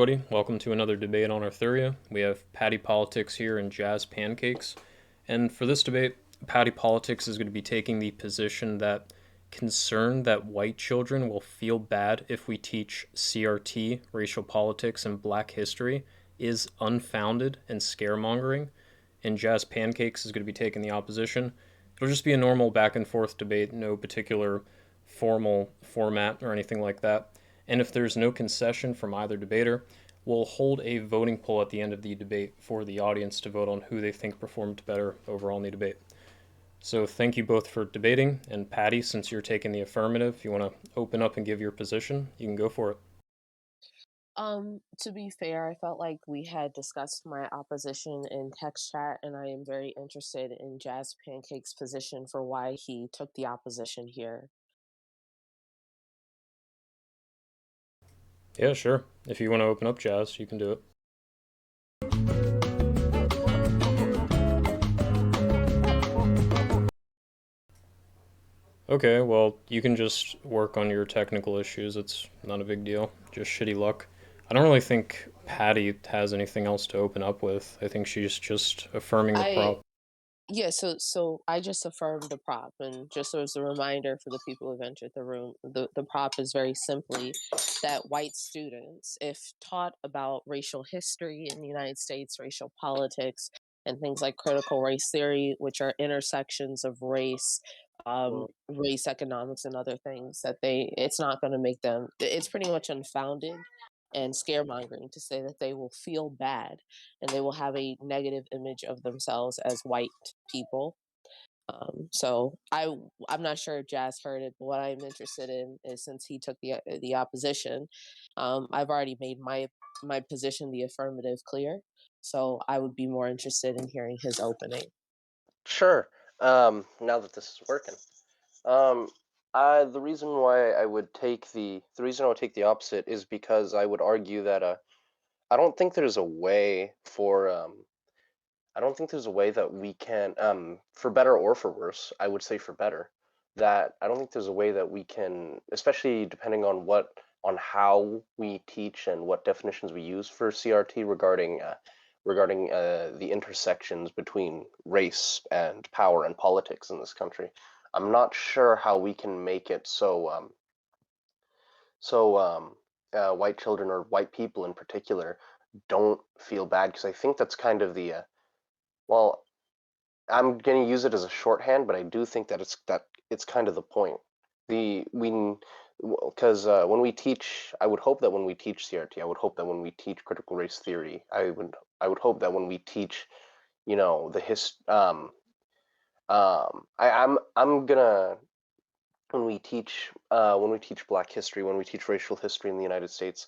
everybody. Welcome to another debate on Arthuria. We have Patty Politics here and Jazz Pancakes. And for this debate, Patty Politics is going to be taking the position that concern that white children will feel bad if we teach CRT, racial politics, and black history is unfounded and scaremongering. And Jazz Pancakes is going to be taking the opposition. It'll just be a normal back and forth debate, no particular formal format or anything like that. And if there's no concession from either debater, we'll hold a voting poll at the end of the debate for the audience to vote on who they think performed better overall in the debate. So thank you both for debating. And Patty, since you're taking the affirmative, if you want to open up and give your position, you can go for it. To be fair, I felt like we had discussed my opposition in text chat, and I am very interested in Jazz Pancake's position for why he took the opposition here. Yeah, sure. If you want to open up, Jazz, you can do it. Okay, well, you can just work on your technical issues. It's not a big deal. Just shitty luck. I don't really think Patty has anything else to open up with. I think she's just affirming the I prop. Yeah, so I just affirmed the prop, and just as a reminder for the people who've entered the room, the prop is very simply that white students, if taught about racial history in the United States, racial politics, and things like critical race theory, which are intersections of race, race economics, and other things, that it's not going to make them. It's pretty much unfounded and scaremongering to say that they will feel bad and they will have a negative image of themselves as white people. I'm not sure if Jazz heard it, but what I'm interested in is, since he took the opposition, I've already made my position, the affirmative, clear. So I would be more interested in hearing his opening. Sure. Now that this is working, um, the reason why I would take the reason I would take the opposite is because I would argue that I don't think there's a way for I don't think there's a way that we can for better or for worse, I would say for better, that I don't think there's a way that we can, especially depending on how we teach and what definitions we use for CRT regarding the intersections between race and power and politics in this country. I'm not sure how we can make it so white children or white people in particular don't feel bad, because I think that's kind of the well, I'm going to use it as a shorthand, but I do think that it's kind of the point. The we Because when we teach, I would hope that when we teach CRT, I would hope that when we teach critical race theory, I would hope that when we teach, the I'm gonna when we teach Black history, when we teach racial history in the United States,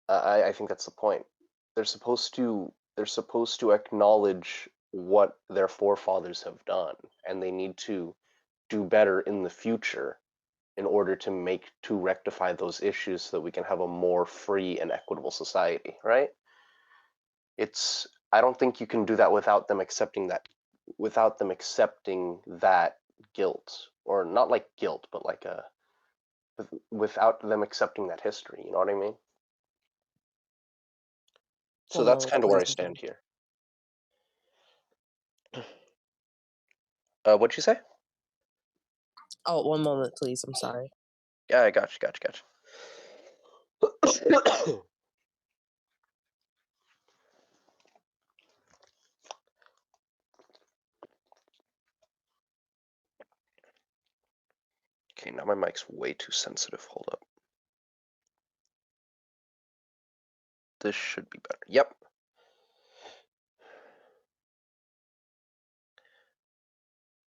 I think that's the point. They're supposed to acknowledge what their forefathers have done, and they need to do better in the future in order to rectify those issues so that we can have a more free and equitable society, right? I don't think you can do that without them accepting that guilt, or not like guilt, but like without them accepting that history, you know what I mean? So One that's moment, kind of where I please. stand here. What'd you say? Oh, one moment, please. I'm sorry. Yeah, I got you. Okay, now my mic's way too sensitive. Hold up. This should be better. Yep.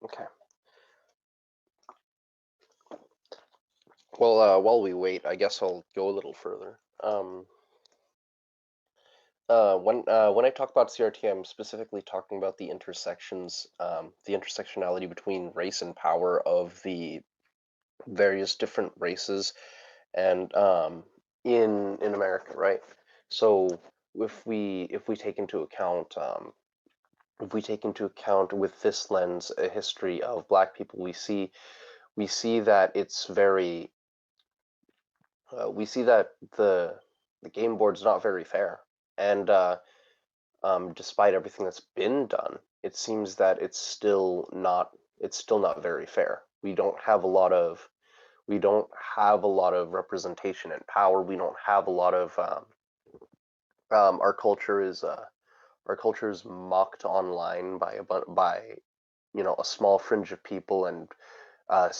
Okay. Well, while we wait, I guess I'll go a little further. When I talk about CRT, I'm specifically talking about the intersectionality between race and power of the various different races, and in America, right? So if we take into account with this lens a history of Black people, we see that it's very we see that the game board's not very fair. And despite everything that's been done, it seems that it's still not very fair. We don't have a lot of representation and power. We don't have a lot of our culture is mocked online by a small fringe of people, and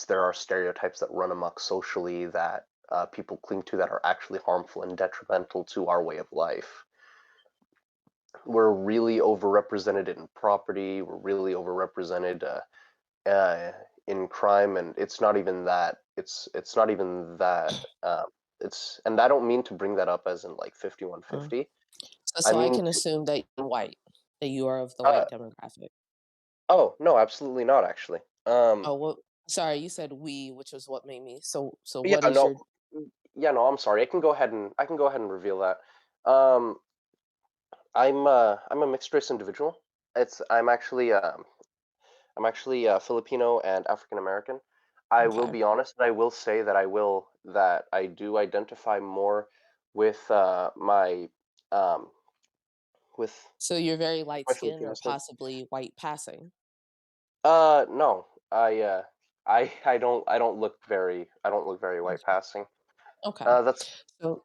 there are stereotypes that run amok socially that people cling to that are actually harmful and detrimental to our way of life. We're really overrepresented in property. We're really overrepresented in crime, and it's not even that. It's not even that. And I don't mean to bring that up as in like Mm. 5150. I So I mean, can assume that you're white, that you are of the uh, white demographic. oh no, absolutely not actually. Oh, well, sorry, you said we, which was what made me. So Yeah, what is no, your? yeah, no, I'm sorry. I can go ahead and reveal that. Um, I'm a mixed race individual. It's I'm actually Filipino and African American. I will Okay, be honest, and I will say that I do identify more with um with so you're very light my skinned Filipino or side. possibly white passing. No, I don't look very white passing. Okay, That's so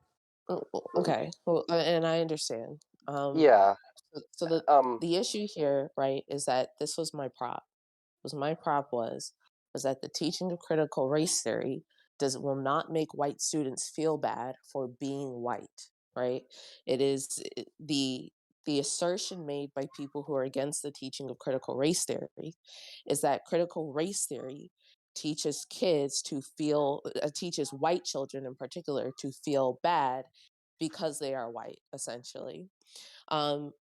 okay, well, and I understand. yeah. So the Um, the issue here, right, is that this was my prop was that the teaching of critical race theory does will not make white students feel bad for being white, right? It is the assertion made by people who are against the teaching of critical race theory is that critical race theory teaches kids to feel teaches white children in particular to feel bad because they are white, essentially,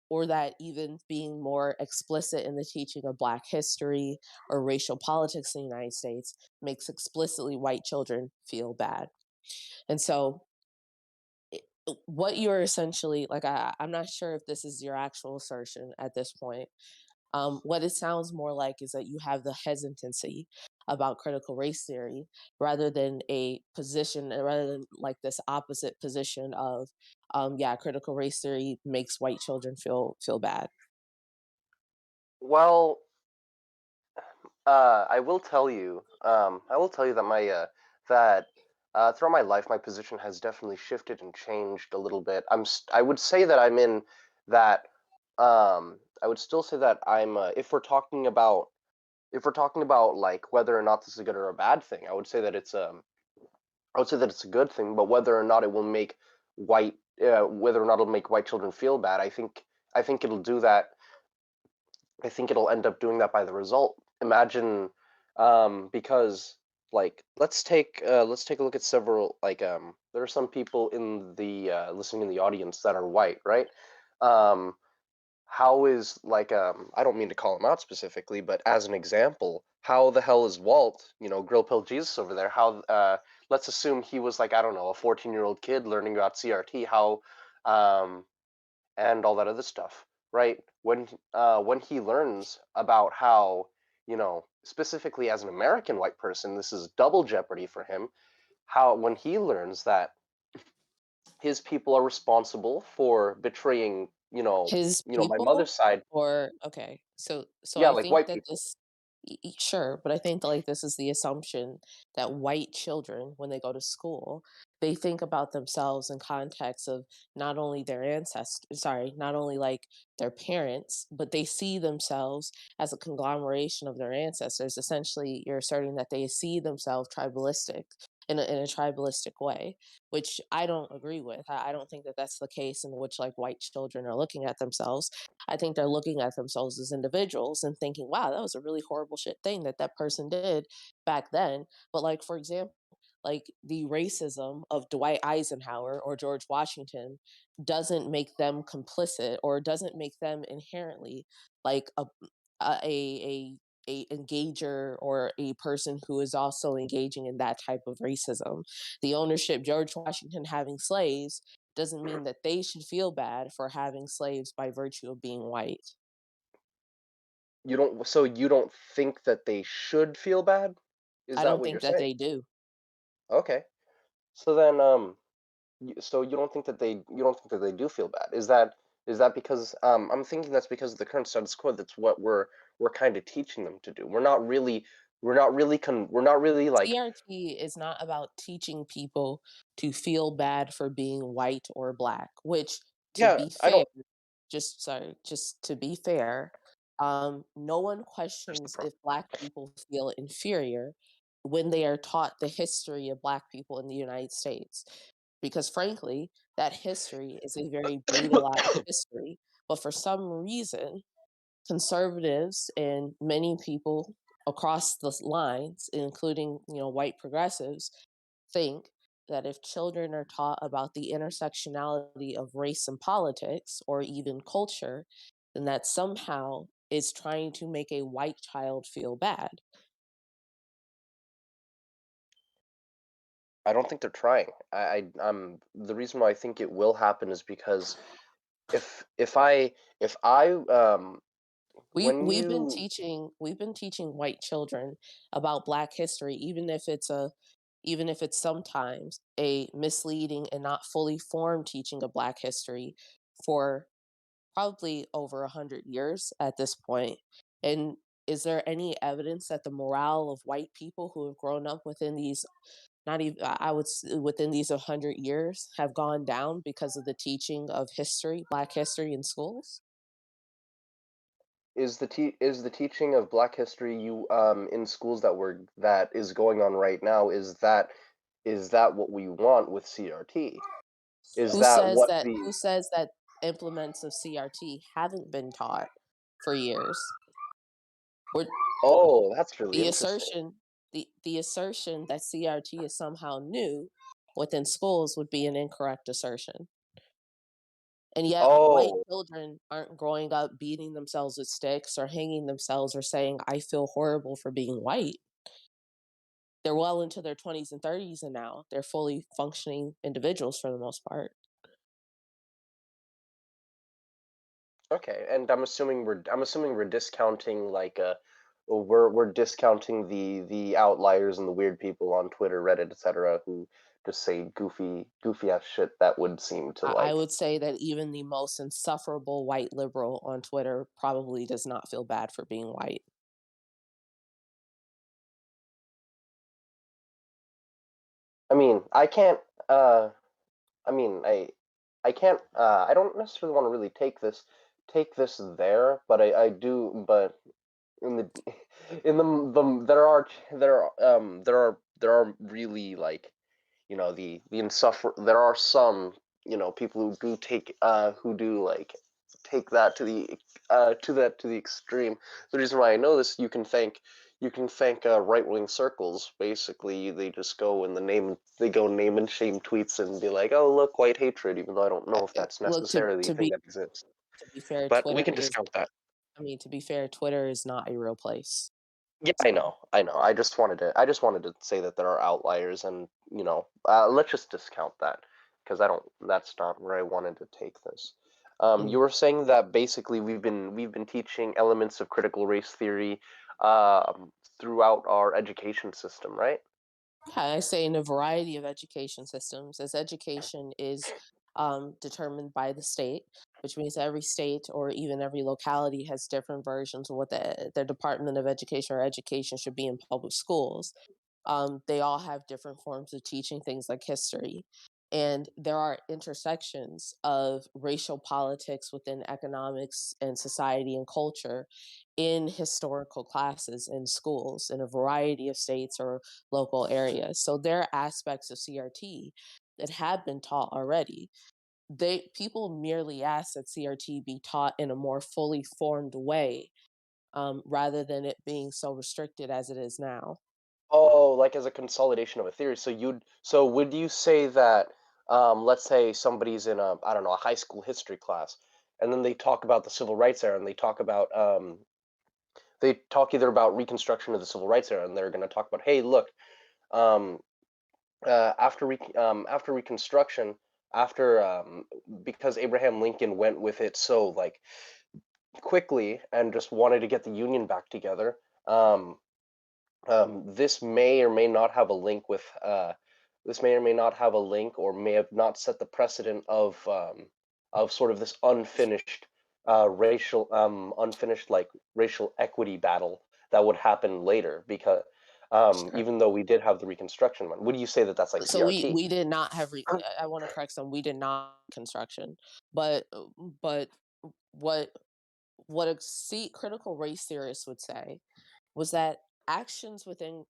or that even being more explicit in the teaching of Black history or racial politics in the United States makes explicitly white children feel bad. And so, what you're essentially like, I'm not sure if this is your actual assertion at this point. What it sounds more like is that you have the hesitancy about critical race theory rather than a position, rather than like this opposite position of, yeah, critical race theory makes white children feel bad. well, I will tell you that throughout my life, my position has definitely shifted and changed a little bit. I would say that I'm in that. I would still say that I'm. If we're talking about like whether or not this is a good or a bad thing, I would say that it's a good thing. But whether or not it will make whether or not it'll make white children feel bad, I think it'll do that. I think it'll end up doing that by the result. Imagine, because like let's take a look at several there are some people in the listening in the audience that are white, right? Um, how is I don't mean to call him out specifically, but as an example, how the hell is Walt, Grill Pill Jesus over there? How let's assume he was like I don't know a 14-year-old kid learning about CRT. How um, and all that other stuff, right? When he learns about how, specifically as an American white person, this is double jeopardy for him. How when he learns that his people are responsible for betraying, His my mother's people, side. or okay, so Yeah, I like think white that people. this sure, but I think that like this is the assumption that white children, when they go to school, they think about themselves in context of not only their ancestors, sorry, not only like their parents, but they see themselves as a conglomeration of their ancestors. Essentially, you're asserting that they see themselves tribalistic in a tribalistic way, which I don't agree with. I don't think that that's the case in which like white children are looking at themselves. I think they're looking at themselves as individuals and thinking, wow, that was a really horrible shit thing that that person did back then. But like, for example, like the racism of Dwight Eisenhower or George Washington doesn't make them complicit or doesn't make them inherently like a a engager or a person who is also engaging in that type of racism. The ownership, George Washington having slaves, doesn't mean that they should feel bad for having slaves by virtue of being white. You don't think that they should feel bad? Is I that don't what you're think that saying? they do. Okay. So then So you don't think that they do feel bad? Is that because I'm thinking that's because of the current status quo. That's what we're kind of teaching them to do. We're not really like, CRT is not about teaching people to feel bad for being white or black, which, to yeah, be I fair, don't. just to be fair, no one There's the questions problem. if black people feel inferior when they are taught the history of black people in the United States. Because frankly, that history is a very brutalized history. But for some reason, conservatives and many people across the lines, including white progressives, think that if children are taught about the intersectionality of race and politics or even culture, then that somehow is trying to make a white child feel bad. I don't think they're trying. The reason why I think it will happen is because if I when you We've been teaching white children about black history, even if it's sometimes a misleading and not fully formed teaching of black history for probably over 100 years at this point. And is there any evidence that the morale of white people who have grown up within these, not even within these 100 years, have gone down because of the teaching of history, black history in schools? is the teaching of Black history you in schools that is going on right now, is that what we want with CRT? Is that what the Who says that implements of CRT haven't been taught for years? We're, Oh, that's really the interesting. assertion the assertion that CRT is somehow new within schools would be an incorrect assertion. And yet white Oh, children aren't growing up beating themselves with sticks or hanging themselves or saying I feel horrible for being white. They're well into their 20s and 30s, and now they're fully functioning individuals for the most part. okay. And I'm assuming we're discounting like well, we're discounting the outliers and the weird people on Twitter, Reddit, etc., who just say goofy ass shit that would seem to I like. would say that even the most insufferable white liberal on Twitter probably does not feel bad for being white. I mean, I can't. I mean, I can't. I don't necessarily want to really take this there, but I do. But in the in there are really like, the insuffer there are some, people who do like take that to the extreme. The reason why I know this, you can thank right-wing circles. Basically, they just go in the name they go name and shame tweets and be like, oh, look, white hatred, even though I don't know if that's Look, necessarily a thing that exists. to be fair, But we can discount that. Twitter is not a real place. Yeah, I So know, I know. I just wanted to say that there are outliers, and let's just discount that, because I don't. That's not where I wanted to take this. You mm. were saying that basically we've been teaching elements of critical race theory throughout our education system, right? Yeah, I say in a variety of education systems, as education is determined by the state, which means every state or even every locality has different versions of what their Department of Education or education should be in public schools. They all have different forms of teaching things like history. And there are intersections of racial politics within economics and society and culture in historical classes in schools in a variety of states or local areas. So there are aspects of CRT that have been taught already. People merely ask that CRT be taught in a more fully formed way, rather than it being so restricted as it is now. Oh, like as a consolidation of a theory. So would you say that, let's say somebody's in a, I don't know, a high school history class, and then they talk about the civil rights era, and they talk either about Reconstruction of the civil rights era, and they're going to talk about, hey, look, um, after Reconstruction, after because Abraham Lincoln went with it so like quickly and just wanted to get the Union back together. This may or may not have a link this may or may not have a link, or may have not set the precedent of sort of this unfinished unfinished like racial equity battle that would happen later, because Sure. even though we did have the Reconstruction one, would you say that that's like So CRT? we did not have I want to correct some. We did not construction, but but what critical race theorists would say was that actions within,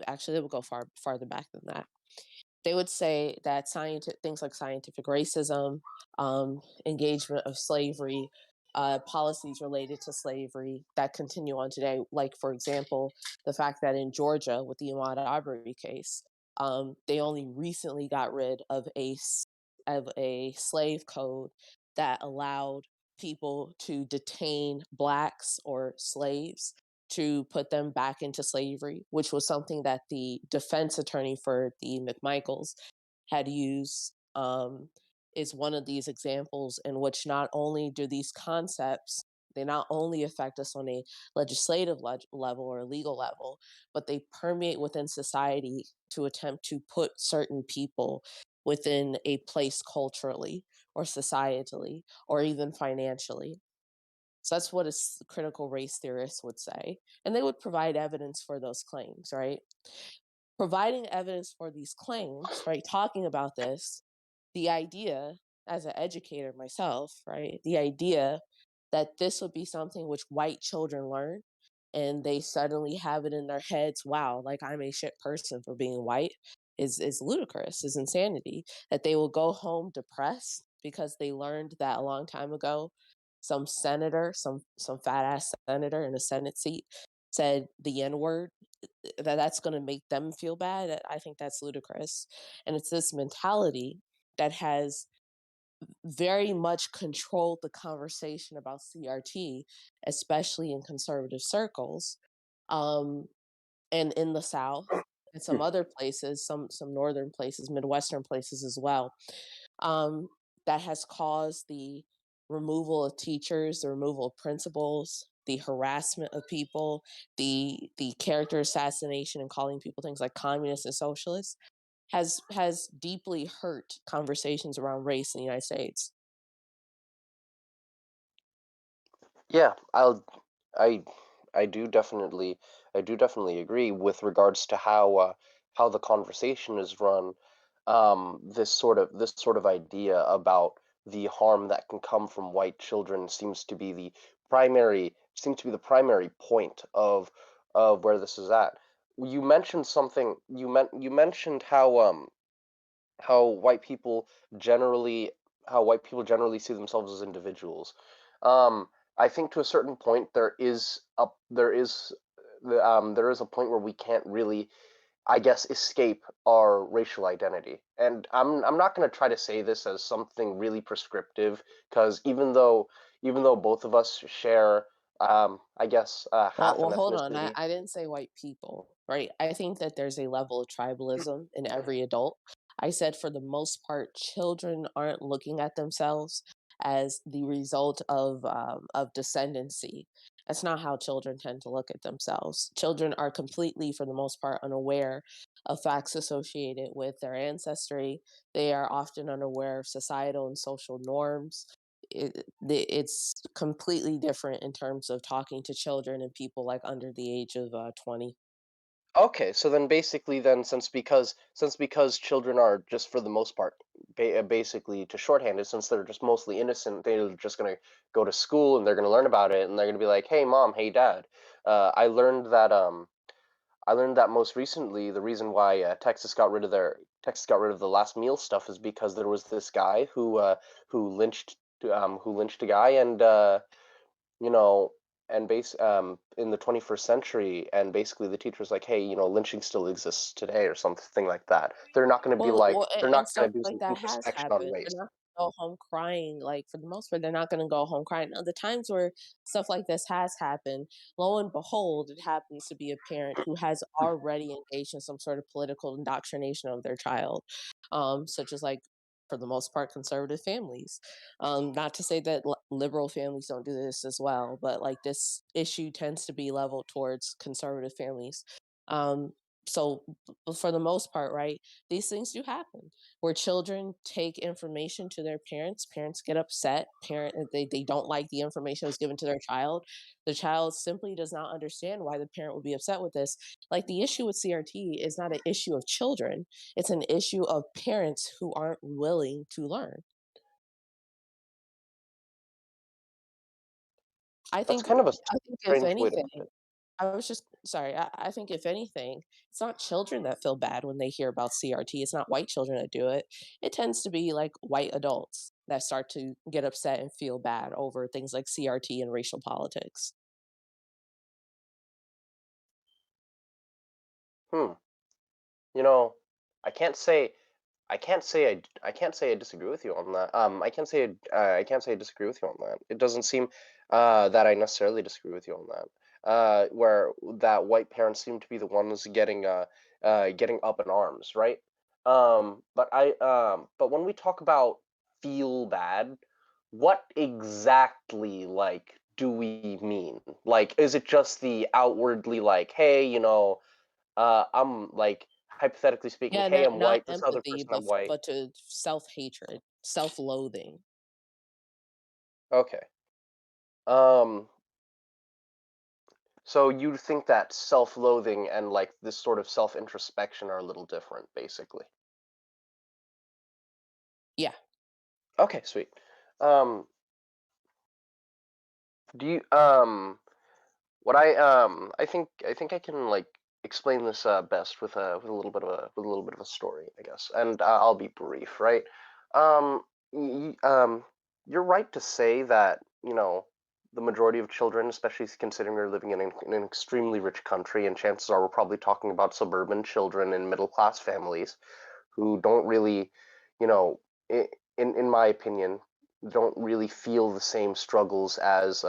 actually they would go farther back than that. They would say that things like scientific racism, engagement of slavery, policies related to slavery that continue on today. Like, for example, the fact that in Georgia, with the Ahmaud Arbery case, they only recently got rid of a slave code that allowed people to detain blacks or slaves to put them back into slavery, which was something that the defense attorney for the McMichaels had used, is one of these examples in which not only do these concepts, they not only affect us on a legislative level or a legal level, but they permeate within society to attempt to put certain people within a place culturally or societally or even financially. So that's what critical race theorists would say. And they would provide evidence for those claims, right? Providing evidence for these claims, right? Talking about this, the idea, as an educator myself, right? The idea that this would be something which white children learn and they suddenly have it in their heads, wow, like I'm a shit person for being white, is ludicrous, is insanity. That they will go home depressed because they learned that a long time ago some senator, some fat ass senator in a Senate seat said the N word, that's going to make them feel bad. I think that's ludicrous. And it's this mentality that has very much controlled the conversation about CRT, especially in conservative circles, um, and in the South and some other places, some northern places, Midwestern places as well, um, that has caused the removal of teachers, the removal of principals, the harassment of people, the character assassination and calling people things like communists and socialists has deeply hurt conversations around race in the United States. Yeah, I, I do definitely, I do definitely agree with regards to how the conversation is run. This sort of idea about the harm that can come from white children seems to be the primary point of where this is at. You mentioned something. You mentioned how white people generally how white people generally see themselves as individuals. I think to a certain point there is a point where we can't really, I guess, escape our racial identity. And I'm not going to try to say this as something really prescriptive, because even though both of us share, I guess, half Well, an hold on. ethnicity. I didn't say white people, right? I think that there's a level of tribalism in every adult. I said for the most part, children aren't looking at themselves as the result of descendancy. That's not how children tend to look at themselves. Children are completely, for the most part, unaware of facts associated with their ancestry. They are often unaware of societal and social norms. It's completely different in terms of talking to children and people like under the age of 20. Okay, so then basically then since because children are just for the most part basically, to shorthand it, since they're just mostly innocent, they're just going to go to school and they're going to learn about it, and they're going to be like, "Hey mom, hey dad." I learned that most recently the reason why Texas got rid of the last meal stuff is because there was this guy who lynched a guy, you know, and in the 21st century, and basically the teacher's like, hey, lynching still exists today, or something like that. They're not going to be like, they're And not going stuff to do like some that has introspection on happened. race. They're not gonna go home crying. Like, for the most part, they're not going to go home crying. Now, the times where stuff like this has happened, lo and behold, it happens to be a parent who has already engaged in some sort of political indoctrination of their child, such as, like, for the most part, conservative families. Not to say that liberal families don't do this as well, but like this issue tends to be leveled towards conservative families. Um, So for the most part, right, these things do happen where children take information to their parents get upset, they don't like the information that's given to their child. The child simply does not understand why the parent would be upset with this. Like the issue with CRT is not an issue of children, it's an issue of parents who aren't willing to learn. I That's think kind of a I think if strange way to anything, put it. I was just sorry. I think if anything, it's not children that feel bad when they hear about CRT. It's not white children that do it. It tends to be like white adults that start to get upset and feel bad over things like CRT and racial politics. Hmm. You know, I can't say I can't say I disagree with you on that. I can't say I disagree with you on that. It doesn't seem that I necessarily disagree with you on that. Where that white parents seem to be the ones getting up in arms, right? But when we talk about feel bad, what exactly like do we mean? Like, is it just the outwardly like, hey, I'm like hypothetically speaking, Yeah, hey, I'm not white. This other empathy, person, I'm white. but to self-hatred, self-loathing. Okay. Um. So you think that self-loathing and like this sort of self-introspection are a little different, basically. Yeah. Okay, sweet. Um. Do you What I think I can like explain this best with a little bit of a story, I guess, and I'll be brief, right? Um, y- um, you're right to say that the majority of children, especially considering we're living in an extremely rich country, and chances are we're probably talking about suburban children in middle class families who don't really, you know, i- in my opinion, don't really feel the same struggles as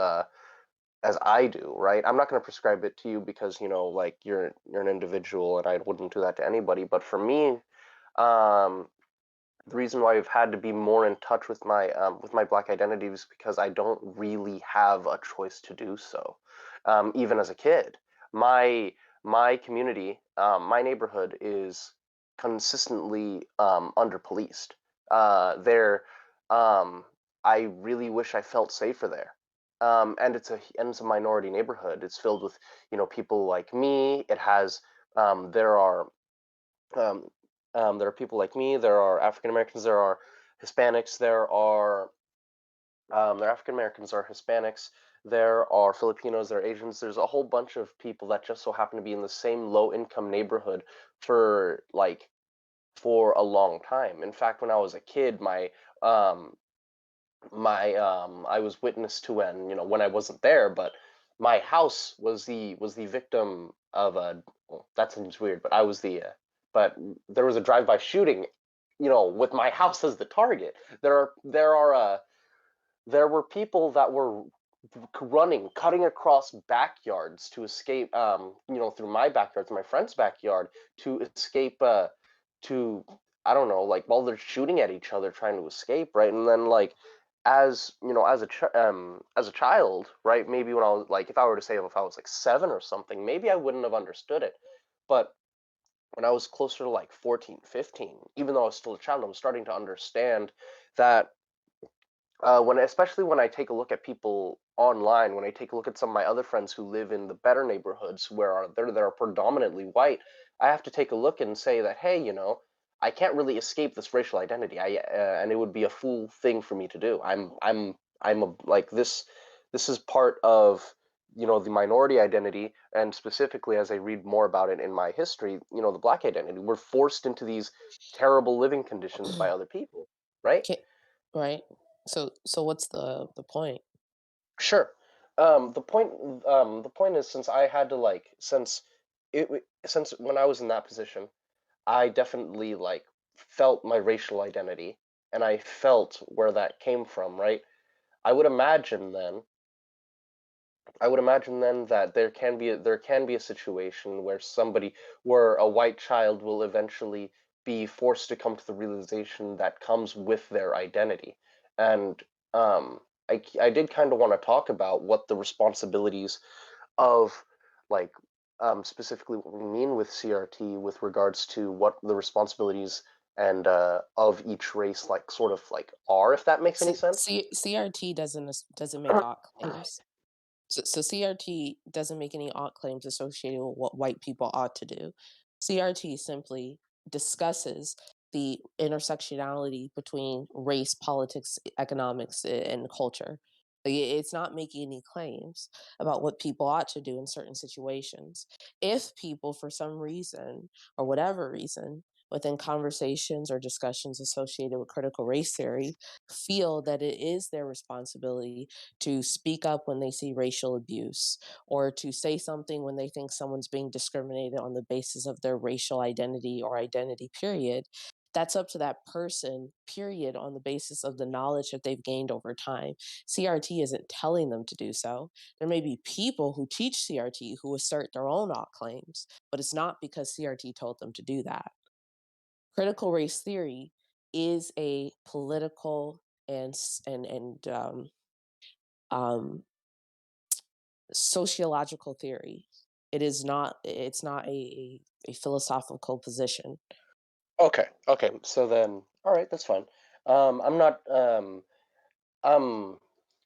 I do, right? I'm not going to prescribe it to you because like you're an individual, and I wouldn't do that to anybody. But for me, um, the reason why I've had to be more in touch with my black identity is because I don't really have a choice to do so. Even as a kid, my my community, my neighborhood is consistently under policed. There, I really wish I felt safer there. And it's a minority neighborhood. It's filled with people like me. It has um, there are people like me. There are African Americans. There are Hispanics. There are African Americans. There are Hispanics. There are Filipinos. There are Asians. There's a whole bunch of people that just so happen to be in the same low income neighborhood for like for a long time. In fact, when I was a kid, um, I was witness to when I wasn't there, but my house was the victim of a well, that seems weird, but I was but there was a drive-by shooting, with my house as the target. There were people that were running, cutting across backyards to escape, through my backyard, to my friend's backyard, to escape, to, I don't know, like while they're shooting at each other, trying to escape, right? And then, like, as a child, right? Maybe when I was like, if I were to say if I was like 7 or something, maybe I wouldn't have understood it. But when I was closer to like 14, 15, even though I was still a child, I was starting to understand that especially when I take a look at people online, when I take a look at some of my other friends who live in the better neighborhoods that are predominantly white, I have to take a look and say that, hey, I can't really escape this racial identity. And it would be a fool thing for me to do. I'm a, like this. This is part of the minority identity, and specifically as I read more about it in my history, the black identity. We're forced into these terrible living conditions by other people, right? Okay, right. So what's the point? Sure. The point is, since when I was in that position, I definitely like felt my racial identity, and I felt where that came from, right? I would imagine then, I would imagine then that there can be a situation where a white child will eventually be forced to come to the realization that comes with their identity. And I did kind of want to talk about what the responsibilities of like specifically what we mean with CRT with regards to what the responsibilities and of each race like sort of like are, if that makes any sense. CRT doesn't make ought claims. So CRT doesn't make any ought claims associated with what white people ought to do. CRT simply discusses the intersectionality between race, politics, economics, and culture. It's not making any claims about what people ought to do in certain situations. If people, for some reason or whatever reason, within conversations or discussions associated with critical race theory, feel that it is their responsibility to speak up when they see racial abuse or to say something when they think someone's being discriminated on the basis of their racial identity or identity, period. That's up to that person, period, on the basis of the knowledge that they've gained over time. CRT isn't telling them to do so. There may be people who teach CRT who assert their own ought claims, but it's not because CRT told them to do that. Critical race theory is a political and um, sociological theory. It's not a philosophical position. Okay, okay. So then, all right, that's fine. I'm not. Um,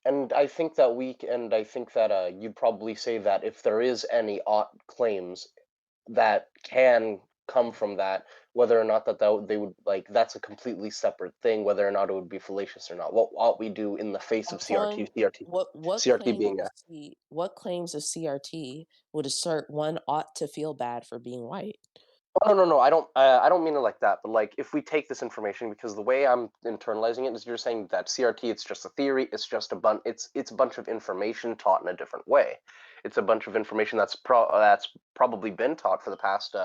and I think that and I think that you'd probably say that if there is any ought claims that can come from that, whether or not they would like that's a completely separate thing, whether or not it would be fallacious or not. What ought we do in the face of CRT? Upon CRT being a what claims of CRT would assert one ought to feel bad for being white? oh, no, no, no. I don't mean it like that. But like, if we take this information, because the way I'm internalizing it is, you're saying that CRT, it's just a theory. It's just it's a bunch of information taught in a different way. It's a bunch of information that's probably been taught for the past,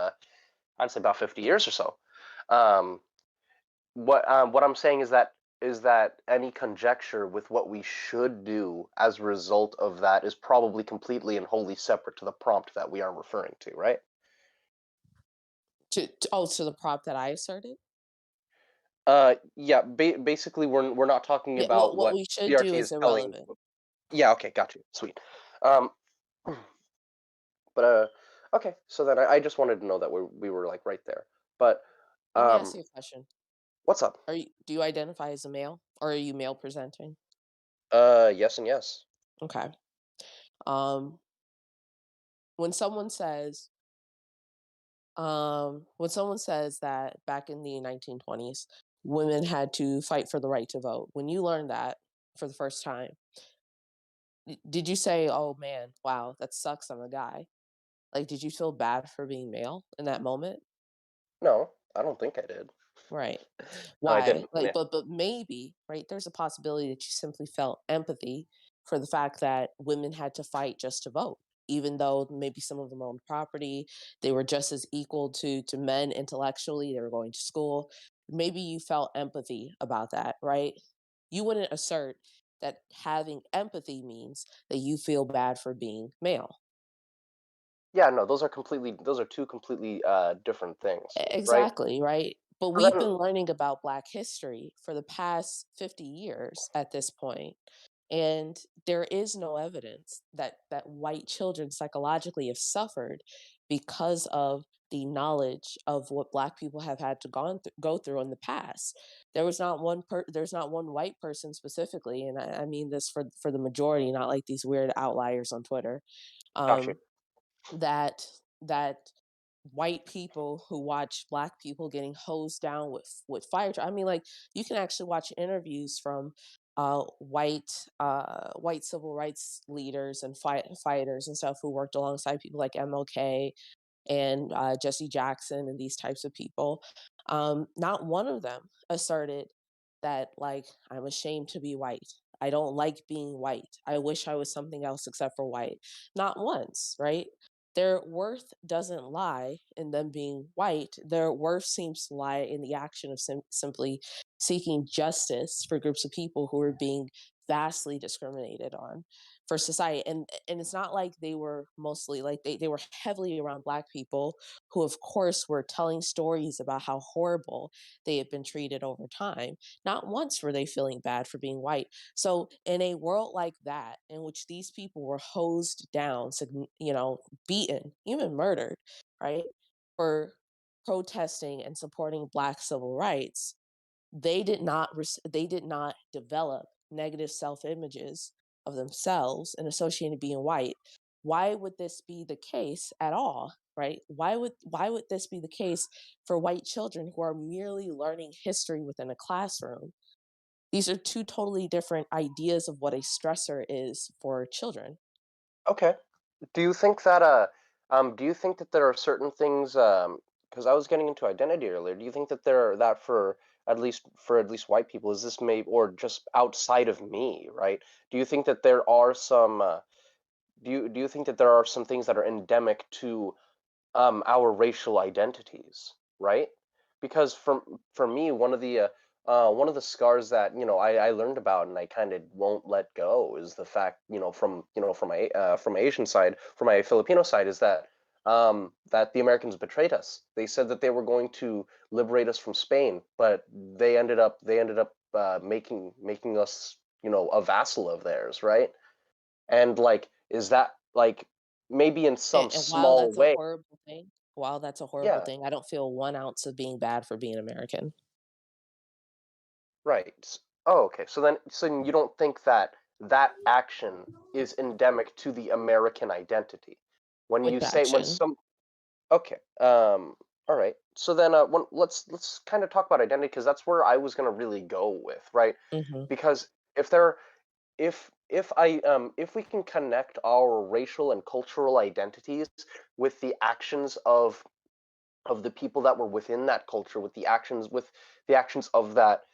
I'd say, about 50 years or so. Um, what I'm saying is that any conjecture with what we should do as a result of that is probably completely and wholly separate to the prompt that we are referring to, right? To the prop that I asserted? Yeah. Basically, we're not talking Yeah, about what what we should do CRT is is telling. irrelevant. Yeah. Okay. Got you. Sweet. Um, but okay. So then I just wanted to know that we were like right there. But Let me ask um, you a question. what's up? Do you identify as a male or are you male presenting? Yes and yes. Okay. Um, when someone says when someone says that back in the 1920s, women had to fight for the right to vote, when you learned that for the first time, did you say, "Oh man, wow, that sucks. I'm a guy"? Like, did you feel bad for being male in that moment? No, I don't think I did. Right. No, I Why? didn't. Like, Yeah. but maybe, right? There's a possibility that you simply felt empathy for the fact that women had to fight just to vote, even though maybe some of them owned property, they were just as equal to men intellectually, they were going to school. Maybe you felt empathy about that, right? You wouldn't assert that having empathy means that you feel bad for being male. Yeah. No, those are two completely different things, right? Exactly, right? But So we've then, been learning about Black history for the past 50 years at this point, and there is no evidence that white children psychologically have suffered because of the knowledge of what Black people have had to go through in the past. There's not one white person specifically, and I mean this for the majority, not like these weird outliers on Twitter, got you. um, that white people who watch black people getting hosed down with I mean, like, you can actually watch interviews from white civil rights leaders and fighters and stuff who worked alongside people like MLK and Jesse Jackson and these types of people. Not one of them asserted that, like, I'm ashamed to be white. I don't like being white. I wish I was something else except for white. Not once, right? Their worth doesn't lie in them being white. Their worth seems to lie in the action of simply seeking justice for groups of people who are being vastly discriminated on for society. And it's not like they were mostly like they were heavily around black people who of course were telling stories about how horrible they had been treated over time. Not once were they feeling bad for being white. So in a world like that, in which these people were hosed down, beaten, even murdered, right, for protesting and supporting black civil rights, they did not develop negative self-images of themselves and associated being white. Why would this be the case at all, right? Why would this be the case for white children who are merely learning history within a classroom? These are two totally different ideas of what a stressor is for children. Okay. Do you think that do you think that there are certain things because I was getting into identity earlier. Do you think that there are that for at least white people is this may or just outside of me, right? Do you think that there are some do you think that there are some things that are endemic to our racial identities, right? Because for me, one of the scars that I learned about and I kind of won't let go is the fact from my Asian side, from my Filipino side, is that that the Americans betrayed us. They said that they were going to liberate us from Spain, but they ended up making us a vassal of theirs, right? And like, is that like maybe in some And while small that's a way? horrible thing, while that's a horrible Yeah, thing, I don't feel 1 ounce of being bad for being American. right. Oh, okay. So then you don't think that that action is endemic to the American identity? When you Which say when action? some okay, all right. So then let's kind of talk about identity because that's where I was gonna really go with, right? Mhm. Because if we can connect our racial and cultural identities with the actions of the people that were within that culture, with the actions of that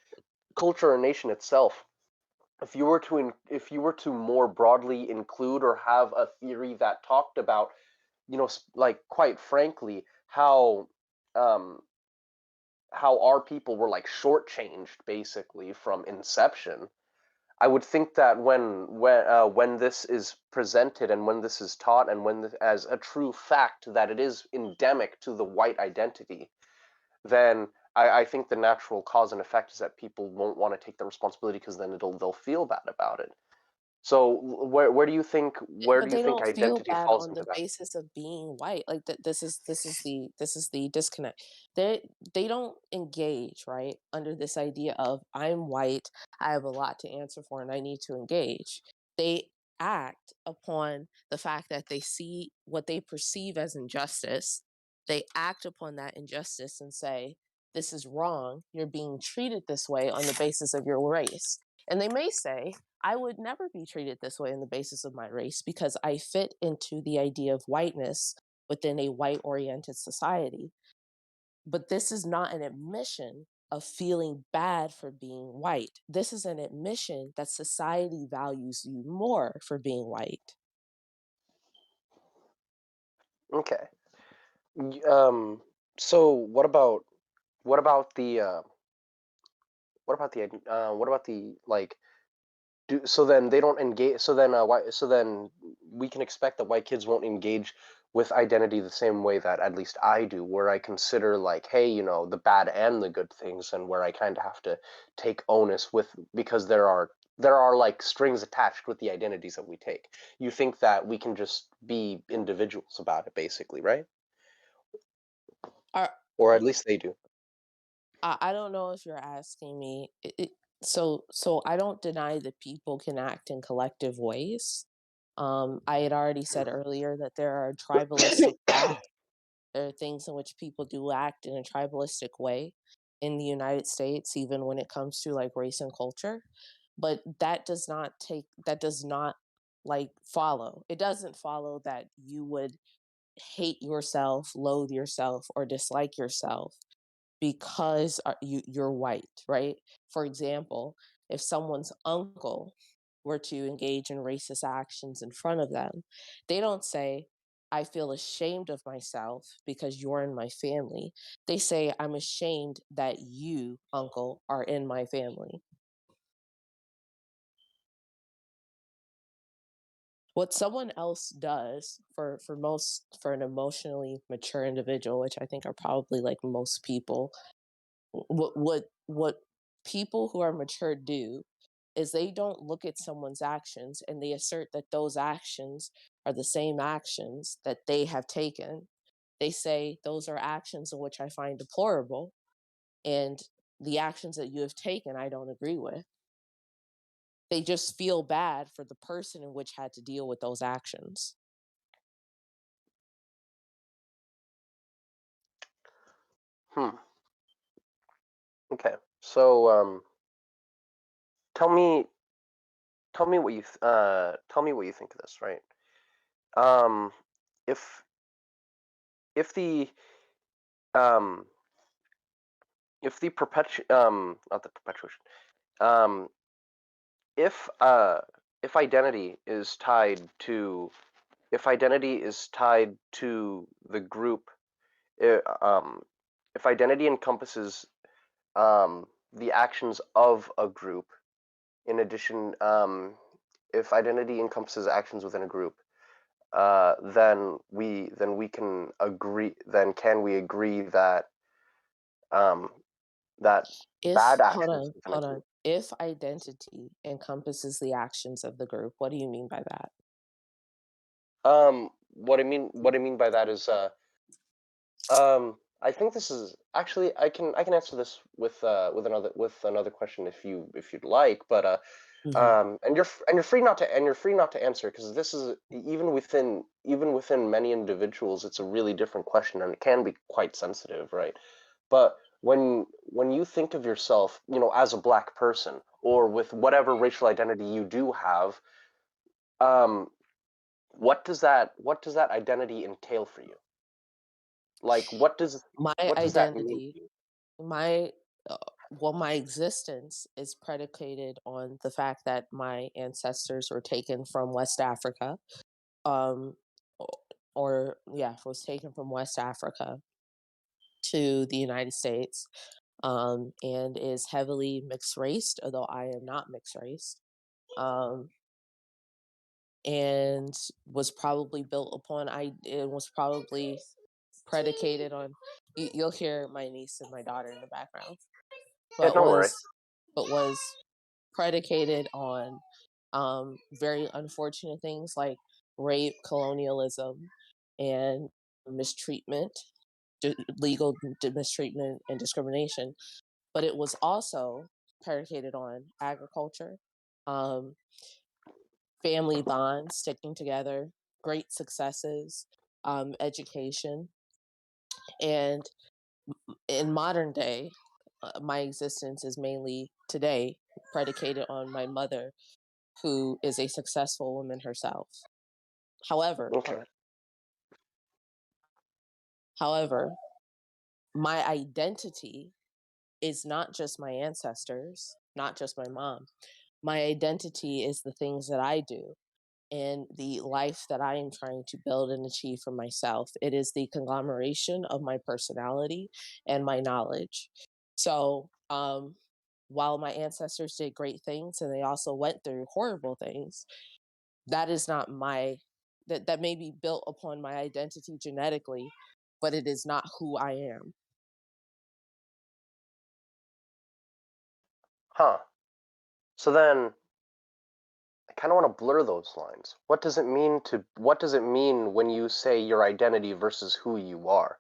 culture or nation itself, if you were to more broadly include or have a theory that talked about like quite frankly um how our people were like shortchanged basically from inception, I would think that when this is presented and when this is taught and as a true fact that it is endemic to the white identity, then I think the natural cause and effect is that people won't want to take the responsibility because then they'll feel bad about it. So where do But you they think don't feel identity bad falls on into the that? basis of being white. Like this is the disconnect. They don't engage, right, under this idea of I'm white, I have a lot to answer for and I need to engage. They act upon the fact that they see what they perceive as injustice. They act upon that injustice and say, this is wrong. You're being treated this way on the basis of your race. And they may say, I would never be treated this way on the basis of my race because I fit into the idea of whiteness within a white oriented society. But this is not an admission of feeling bad for being white. This is an admission that society values you more for being white. Okay. Y- Um. So what about the what about the like so then they don't engage so then we can expect that white kids won't engage with identity the same way that at least I do, where I consider like, hey, the bad and the good things, and where I kind of have to take onus with because there are like strings attached with the identities that we take. You think that we can just be individuals about it basically, right? Are, Or at least they do. I don't know if you're asking me. So I don't deny that people can act in collective ways. I had already said earlier that there are tribalistic acts. There are things in which people do act in a tribalistic way in the United States, even when it comes to like race and culture. But that does not like follow. It doesn't follow that you would hate yourself, loathe yourself, or dislike yourself because you're white, right? For example, if someone's uncle were to engage in racist actions in front of them, they don't say, I feel ashamed of myself because you're in my family. They say, I'm ashamed that you, uncle, are in my family. What someone else does for an emotionally mature individual, which I think are probably like most people, what people who are mature do is they don't look at someone's actions and they assert that those actions are the same actions that they have taken. They say those are actions in which I find deplorable, and the actions that you have taken I don't agree with. They just feel bad for the person in which had to deal with those actions. Hmm. Okay. So, tell me, tell me what you think of this, right? Um, if if the um if the not the perpetuation, um, if uh if identity is tied to the group, uh, um, if identity encompasses the actions of a group, in addition, if identity encompasses actions within a group, then we can agree. Then can we agree that um, that If bad hold actions on, within a hold on. group? If identity encompasses the actions of the group, what do you mean by that? What I mean by that is, I think this is actually, I can answer this with another question if you'd like, but Hmm. and you're free not to answer, because this is, even within many individuals, it's a really different question, and it can be quite sensitive, right? But when you think of yourself, as a black person, or with whatever racial identity you do have, um, what does that identity entail for you? Like, My what does that mean identity, to you? my uh, well, my existence is predicated on the fact that my ancestors were taken from West Africa, um, o- or yeah, was taken from West Africa to the United States, and is heavily mixed raced, although I am not mixed race. Um, and was probably built upon I it was probably predicated on you'll hear my niece and my daughter in the background, Yeah, but don't worry. was predicated on very unfortunate things like rape, colonialism, and mistreatment, legal mistreatment and discrimination. But it was also predicated on agriculture, um, family bonds, sticking together, great successes, education. And in modern day, my existence is mainly today predicated on my mother, who is a successful woman herself. However, hold Okay. on. However, my identity is not just my ancestors, not just my mom. My identity is the things that I do and the life that I am trying to build and achieve for myself. It is the conglomeration of my personality and my knowledge. So, while my ancestors did great things and they also went through horrible things, that is not my that may be built upon my identity genetically, but it is not who I am. Huh. So then, I kind of want to blur those lines. What does it mean when you say your identity versus who you are?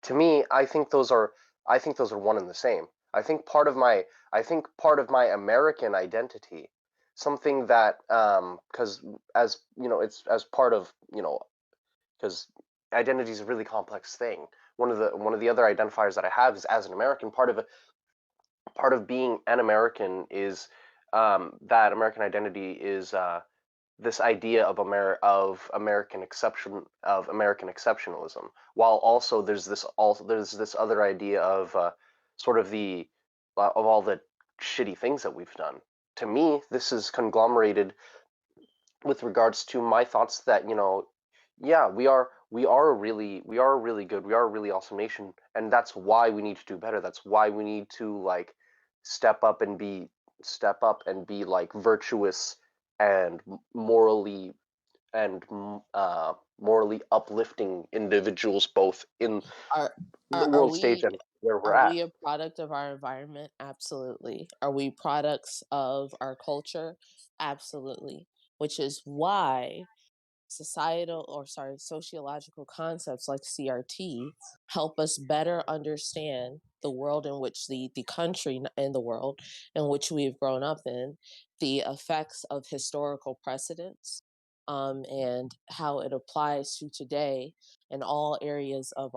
To me, I think those are one and the same. I think part of my American identity, something that, because, as you know, it's as part of, because identity is a really complex thing. One of the other identifiers that I have is, as an American. Part of being an American is, that American identity is, this idea of American exceptionalism, while also there's this other idea of, sort of of all the shitty things that we've done. To me, this is conglomerated with regards to my thoughts that, yeah, we are a really awesome nation, and that's why we need to do better. That's why we need to, like, step up and be step up and be like virtuous and morally morally uplifting individuals, both in Are the are world stage we and where we're are at. we a product of our environment? Absolutely. Are we products of our culture? Absolutely. Which is why sociological concepts like CRT help us better understand the world in which the country in the world in which we've grown up in, the effects of historical precedents, and how it applies to today in all areas of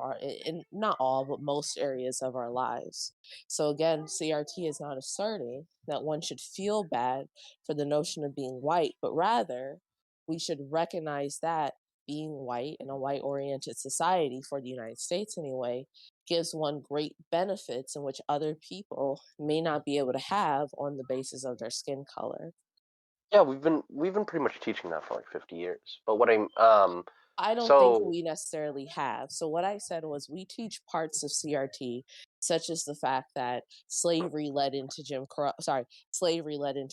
in not all, but most areas of our lives. So again, CRT is not asserting that one should feel bad for the notion of being white, but rather we should recognize that being white in a white oriented society, for the United States anyway, gives one great benefits in which other people may not be able to have on the basis of their skin color. Yeah, we've been pretty much teaching that for like 50 years. But what I'm I don't think so we necessarily have. So what I said was we teach parts of CRT, such as the fact that slavery led into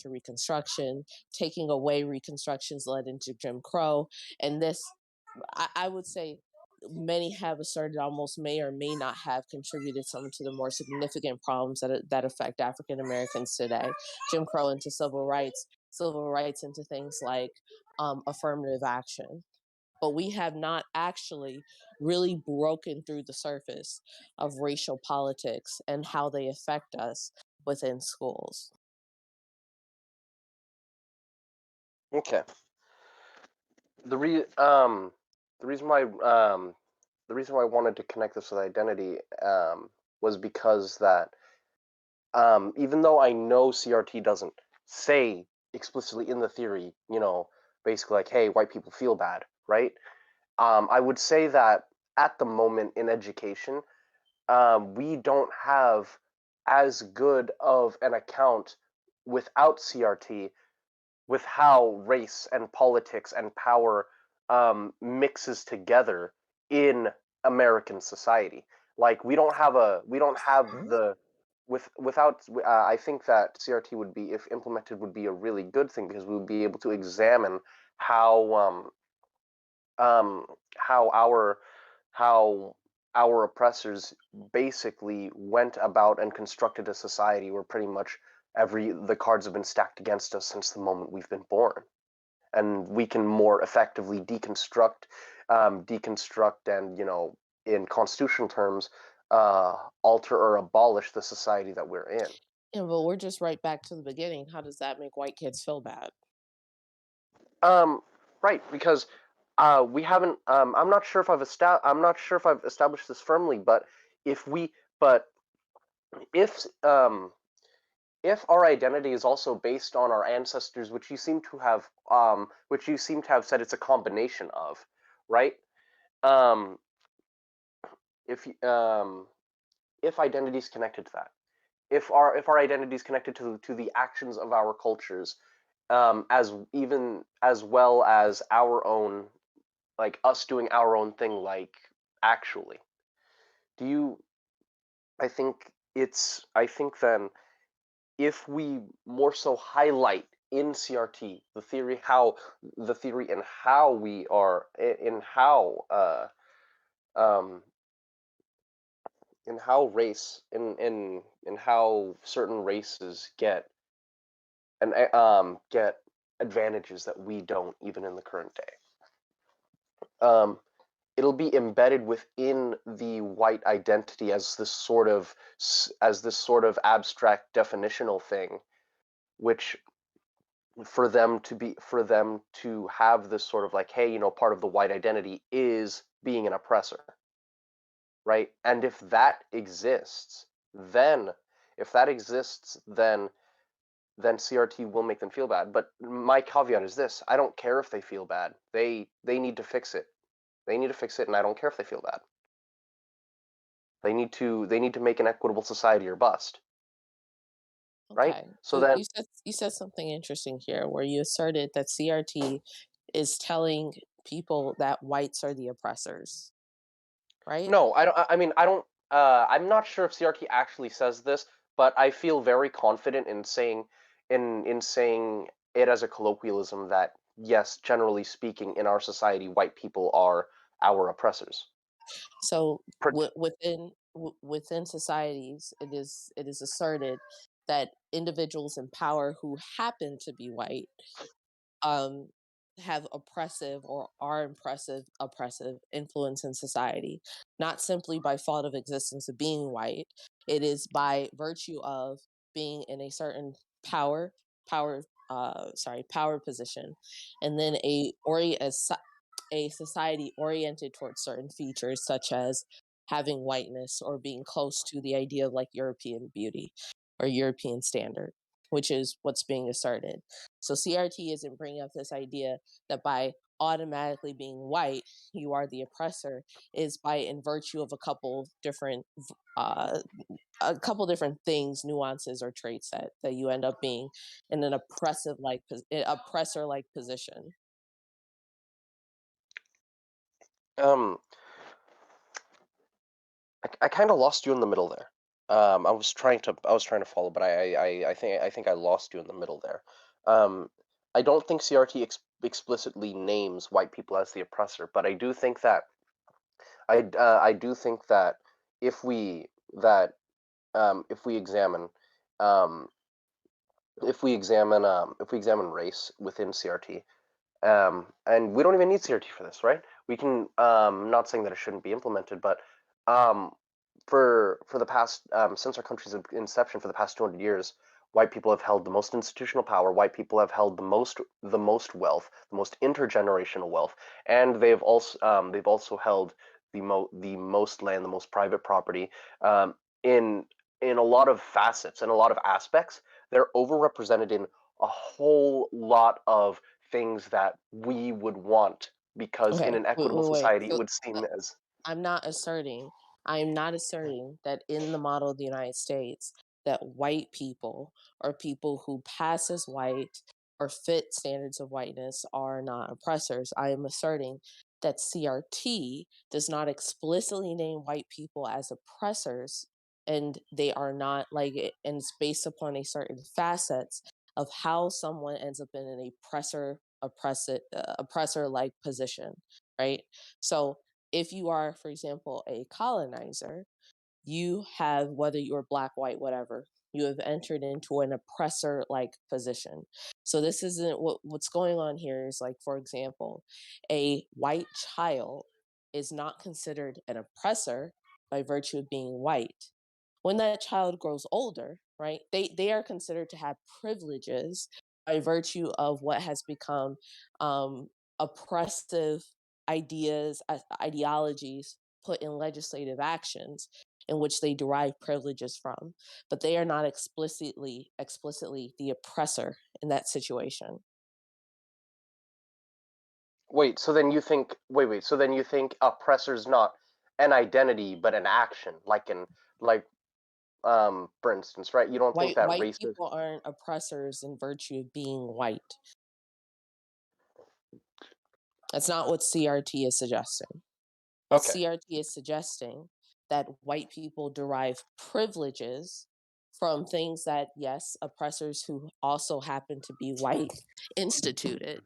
Reconstruction, taking away Reconstructions led into Jim Crow, and this I would say many have asserted almost may or may not have contributed some to the more significant problems that affect African Americans today. Jim Crow into civil rights into things like affirmative action. But we have not actually really broken through the surface of racial politics and how they affect us within schools. okay. The re the reason why the reason why I wanted to connect this with identity was because that even though I know CRT doesn't say explicitly in the theory, basically like, hey, white people feel bad, right? I would say that at the moment in education, we don't have as good of an account without CRT with how race and politics and power mixes together in American society. Like we don't have the without. I think that CRT would be, if implemented, would be a really good thing because we would be able to examine how um, how our how our oppressors basically went about and constructed a society where pretty much every the cards have been stacked against us since the moment we've been born, and we can more effectively deconstruct, and in constitutional terms, alter or abolish the society that we're in. Yeah, but we're just right back to the beginning. How does that make white kids feel bad? Um, right, because we haven't. I'm not sure if I've established this firmly, but if we, but if if our identity is also based on our ancestors, which you seem to have said it's a combination of, right? Um, if if identity is connected to that, if our identity is connected to the actions of our cultures, as well as our own, like us doing our own thing, like actually, do you? I think then if we more so highlight in CRT the theory and how we are um in how race in how certain races get advantages that we don't, even in the current day. It'll be embedded within the white identity as this sort of abstract definitional thing, which for them to have this sort of like, hey, part of the white identity is being an oppressor, right? And then if that exists, then CRT will make them feel bad. But my caveat is this: I don't care if they feel bad. They need to fix it. They need to fix it, and I don't care if they feel bad. They need to make an equitable society or bust, right? Okay. So So then you said something interesting here where you asserted that CRT is telling people that whites are the oppressors, right? no, I don't. I mean, I don't. I'm not sure if CRT actually says this, but I feel very confident in saying it as a colloquialism that yes, generally speaking, in our society, white people are our oppressors. So Pro- within societies, it is asserted that individuals in power who happen to be white um, have oppressive or are oppressive influence in society, not simply by fault of existence of being white. It is by virtue of being in a certain power position, and then a society oriented towards certain features such as having whiteness or being close to the idea of like European beauty or European standard, which is what's being asserted. So CRT isn't bringing up this idea that by automatically being white, you are the oppressor, is by in virtue of uh, a couple different things, nuances, or traits that you end up being in an oppressor like position. um, I kind of lost you in the middle there. I was trying to follow, but I think I lost you in the middle there. Um, I don't think CRT explicitly names white people as the oppressor, but I do think that if we that if we examine um, if we examine race within CRT, and we don't even need CRT for this, right? We can. Not saying that it shouldn't be implemented, but um, for the past since our country's inception, for the past 200 years, white people have held the most institutional power. White people have held the most wealth, the most intergenerational wealth, and they've also held the most land, the most private property. In a lot of facets and a lot of aspects, they're overrepresented in a whole lot of things that we would want, because in Okay, an wait, equitable wait, wait. society it So would seem as I'm not asserting, I am not asserting that in the model of the United States that white people or people who pass as white or fit standards of whiteness are not oppressors. I am asserting that CRT does not explicitly name white people as oppressors, and they are not and it's based upon a certain facets of how someone ends up in an oppressor like position, right? So if you are, for example, a colonizer, you have, whether you're black, white, whatever, you have entered into an oppressor like position. So this isn't what's going on here is like, for example, a white child is not considered an oppressor by virtue of being white. When that child grows older, right, they are considered to have privileges by virtue of what has become oppressive ideologies put in legislative actions in which they derive privileges from, but they are not explicitly the oppressor in that situation. wait, so then you think oppressor's not an identity but an action, like for instance, right? You don't think that White racist. people aren't oppressors in virtue of being white. That's not what CRT is suggesting. What Okay. CRT is suggesting that white people derive privileges from things that, yes, oppressors who also happen to be white instituted.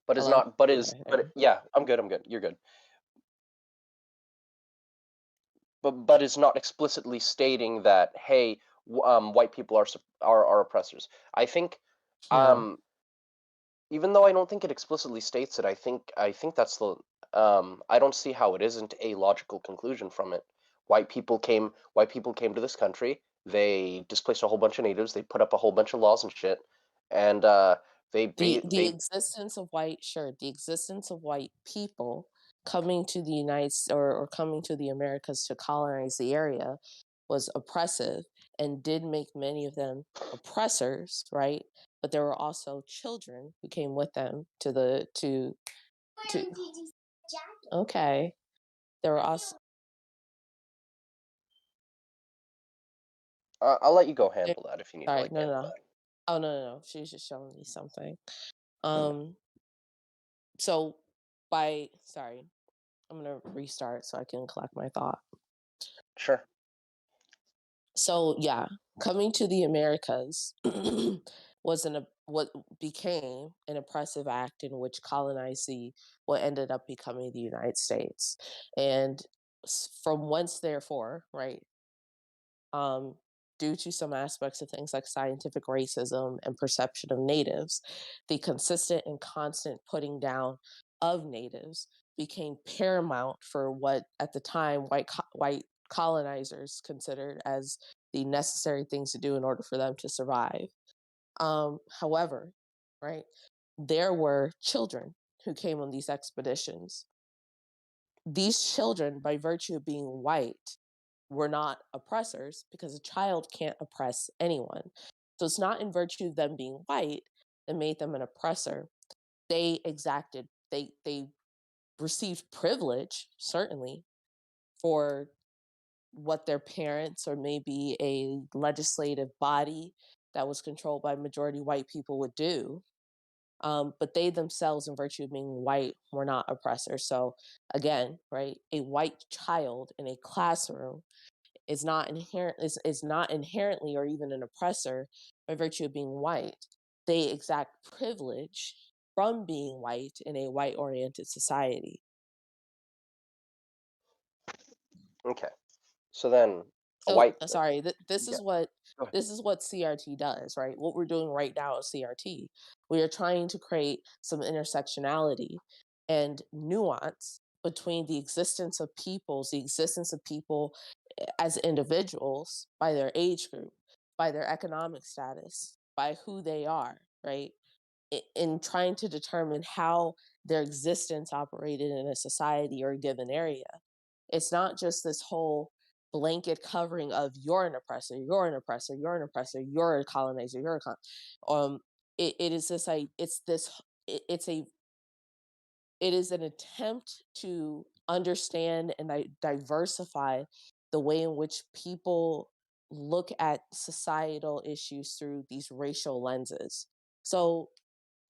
But is Hello? not but is Okay, but there. yeah, I'm good, you're good. But is not explicitly stating that, hey, white people are oppressors. I think No. um even though I don't think it explicitly states it, I think that's the I don't see how it isn't a logical conclusion from it. White people came to this country. They displaced a whole bunch of natives. They put up a whole bunch of laws and shit, and The they existence of the existence of white people coming to the or coming to the Americas to colonize the area was oppressive and did make many of them oppressors, right? But there were also children who came with them to okay. There were also I'll let you go there, handle that if you need to sorry, like no, no, handle no. that. Oh, no, no, no. She was just showing me something. Um, so sorry, I'm gonna restart so I can collect my thought. Sure. So yeah, coming to the Americas, what became an oppressive act in which colonized the what ended up becoming the United States. And from whence, therefore, right, um, due to some aspects of things like scientific racism and perception of natives, the consistent and constant putting down of natives became paramount for what at the time white colonizers considered as the necessary things to do in order for them to survive. However, right, there were children who came on these expeditions. These children, by virtue of being white, were not oppressors because a child can't oppress anyone. So it's not in virtue of them being white that made them an oppressor. They received privilege, certainly, for what their parents or maybe a legislative body that was controlled by majority white people would do. But they themselves, in virtue of being white, were not oppressors. So again, right, a white child in a classroom is not inherently or even an oppressor by virtue of being white. They exact privilege from being white in a white oriented society. Okay. So then a So white sorry, yeah. Go ahead. this is what CRT does, right? What we're doing right now is CRT. We are trying to create some intersectionality and nuance between the existence of people as individuals by their age group, by their economic status, by who they are, right? In trying to determine how their existence operated in a society or a given area. It's not just this whole blanket covering of you're an oppressor, you're an oppressor, you're an oppressor, you're a colonizer, you're a it is this I it's this it's a it is an attempt to understand and diversify the way in which people look at societal issues through these racial lenses. So,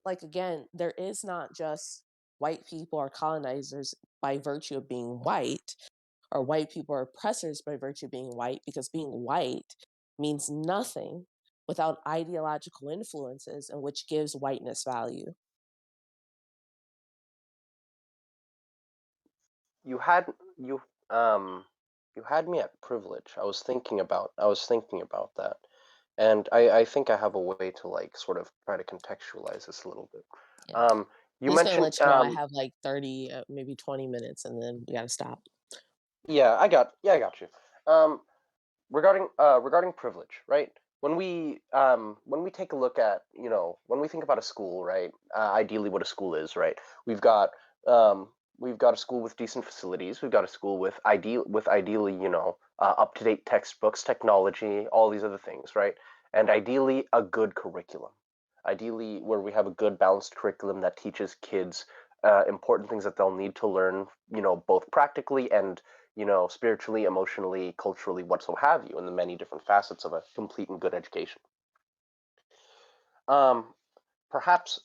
like, again, there is not just white people are colonizers by virtue of being white, or white people are oppressors by virtue of being white, because being white means nothing without ideological influences and which gives whiteness value. You had you um you had me at privilege. I was thinking about that. And I think I have a way to like sort of try to contextualize this a little bit. Yeah. Um you I'm just gonna mentioned let you know I have like 30, maybe 20 minutes, and then we gotta stop. I got you. Um regarding privilege, right? When we take a look at, when we think about a school, right? Ideally what a school is, right? We've got we've got a school with decent facilities. We've got a school with ideally, up-to-date textbooks, technology, all these other things, right? And ideally a good curriculum. Ideally where we have a good balanced curriculum that teaches kids important things that they'll need to learn, both practically and spiritually, emotionally, culturally, what so have you, and the many different facets of a complete and good education. Um, Perhaps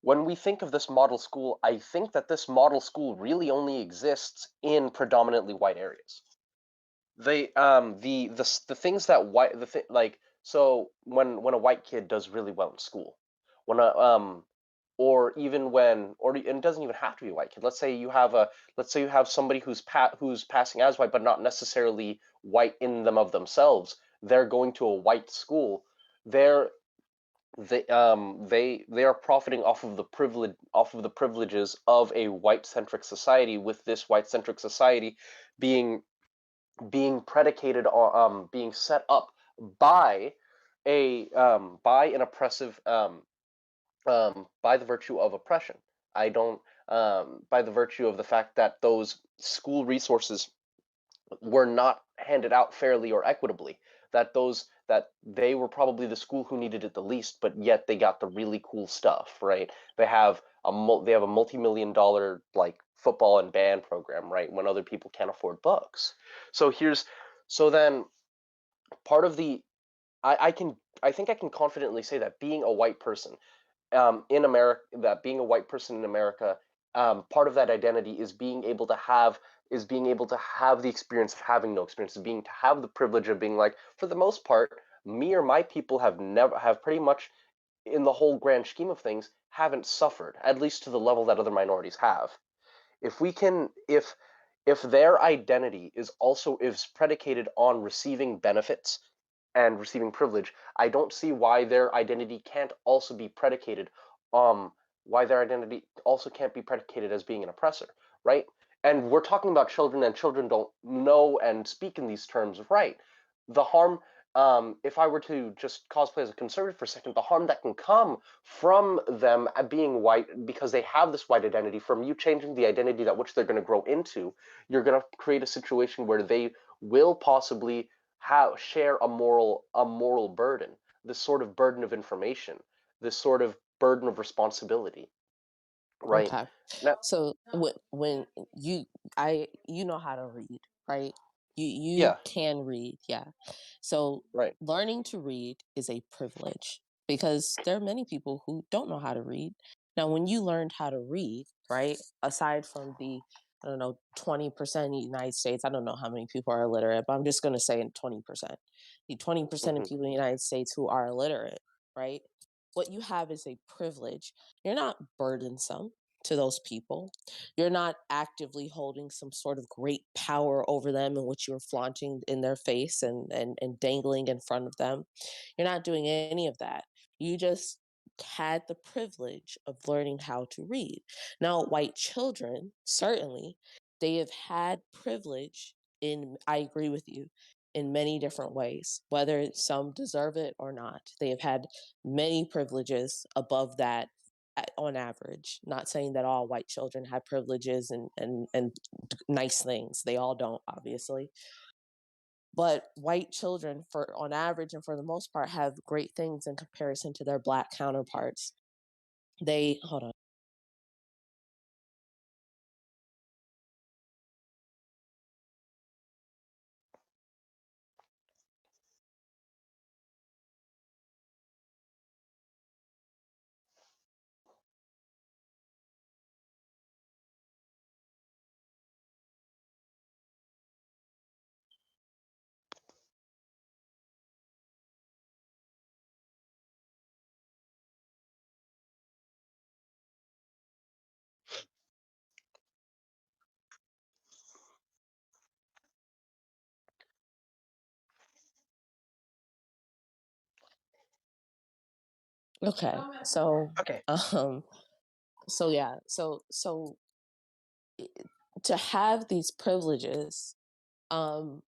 when we think of this model school, I think that this model school really only exists in predominantly white areas. The things that white the thi- like so when a white kid does really well in school, when a or even when or and it doesn't even have to be a white kid. Let's say you have somebody who's passing as white but not necessarily white in them of themselves. They're going to a white school. They're they are profiting off of the privileges of a white centric society, with this white centric society being predicated on being set up by a by an oppressive by the virtue of oppression. I don't By the virtue of the fact that those school resources were not handed out fairly or equitably. That they were probably the school who needed it the least, but yet they got the really cool stuff, right? They have a multi-million-dollar like football and band program, right? When other people can't afford books. So here's so then part of the I think I can confidently say that being a white person in America, that being a white person in America, part of that identity is being able to have the experience of having no experience, is being to have the privilege of being like, for the most part, me or my people have pretty much, in the whole grand scheme of things, haven't suffered, at least to the level that other minorities have. If we can, if their identity is predicated on receiving benefits and receiving privilege, I don't see why their identity can't also be predicated, why their identity also can't be predicated as being an oppressor, right? And we're talking about children, and children don't know and speak in these terms, right? The harm, if I were to just cosplay as a conservative for a second, the harm that can come from them being white because they have this white identity, from you changing the identity that which they're going to grow into, you're going to create a situation where they will possibly share a moral burden, this sort of burden of information, this sort of burden of responsibility, right? Okay. Now, So when you know how to read, right? You yeah, can read, yeah. So right. learning to read is a privilege because there are many people who don't know how to read. Now, when you learned how to read, right? Aside from the, I don't know, 20% in the United States, I don't know how many people are illiterate, but I'm just going to say in 20%. The 20% of Hmm. people in the United States who are illiterate, right? What you have is a privilege. You're not burdensome to those people. You're not actively holding some sort of great power over them in which you're flaunting in their face and dangling in front of them. You're not doing any of that. You just had the privilege of learning how to read. Now, white children, certainly, they have had privilege in, I agree with you, in many different ways, whether some deserve it or not. They have had many privileges above that on average. Not saying that all white children have privileges and nice things. They all don't, obviously. But white children, for on average and for the most part, have great things in comparison to their black counterparts. They hold on. Okay, so Okay. um, so yeah, so i- to have these privileges, um,